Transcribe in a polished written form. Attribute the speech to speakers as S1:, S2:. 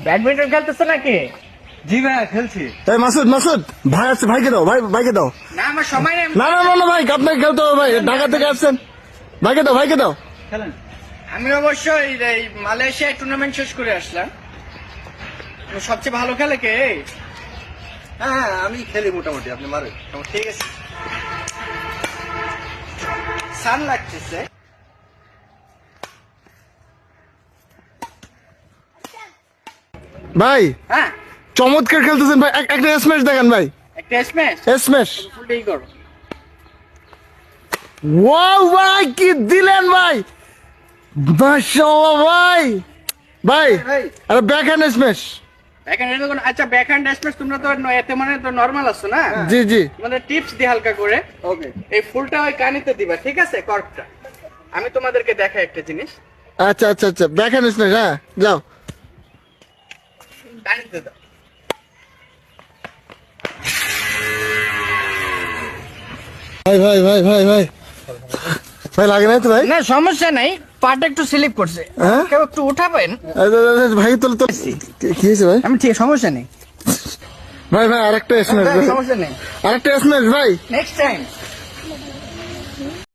S1: Badminton খেলতেছে নাকি?
S2: জি ভাই খেলছি।
S3: এই মাসুদ মাসুদ ভাই আছে, ভাইকে দাও, ভাইকে দাও।
S1: না আমার সময় নেই।
S3: না না না না ভাই, আপনাকে খেলতে হবে ভাই, ঢাকা থেকে আসছেন। ভাইকে দাও।
S2: খেলেন।
S1: আমি অবশ্যই এই মালয়েশিয়ায় টুর্নামেন্ট শেষ করে আসলাম। সবচেয়ে ভালো খেলে কে?
S2: হ্যাঁ আমি খেলি মোটামুটি, আপনি মারেন।
S1: ঠিক আছে। সান লাগতেছে।
S3: ভাই
S1: হ্যাঁ
S3: চমৎকার খেলতেছেন ভাই, একটা স্ম্যাশ দেখেন ভাই।
S1: একটা স্ম্যাশ।
S3: স্ম্যাশ।
S1: ফুলটাই করো।
S3: ওয়াও ভাই কি দিলেন ভাই, মাশাআল্লাহ ভাই। ভাই আরে ব্যাক হ্যান্ড স্ম্যাশ।
S1: আচ্ছা ব্যাকহ্যান্ড স্ম্যাশ তোমরা তো এতে মানে তো নরমাল আছো না?
S3: জি জি।
S1: তোমাদের টিপস দি হালকা করে।
S2: ওকে।
S1: এই ফুলটা ওই কানিতে দিবা, ঠিক আছে? কর্কটা আমি তোমাদেরকে দেখাই একটা জিনিস।
S3: আচ্ছা আচ্ছা আচ্ছা, ব্যাক হ্যান্ড স্ম্যাশ। হ্যাঁ যাও।
S1: কানিতে দাও।
S3: ভাই ভাই ভাই ভাই ভাই ভাই লাগে না তো ভাই?
S1: না সমস্যা নাই, পাটা একটু স্লিপ করছে।
S3: হ্যাঁ?
S1: কেউ একটু উঠাবেন?
S3: ভাই তো কি হয়েছে ভাই?
S1: আমি ঠিক, সমস্যা নেই।
S3: ভাই আরেকটা স্ম্যাশ,
S1: সমস্যা নেই,
S3: আরেকটা স্ম্যাশ ভাই।
S1: Next time.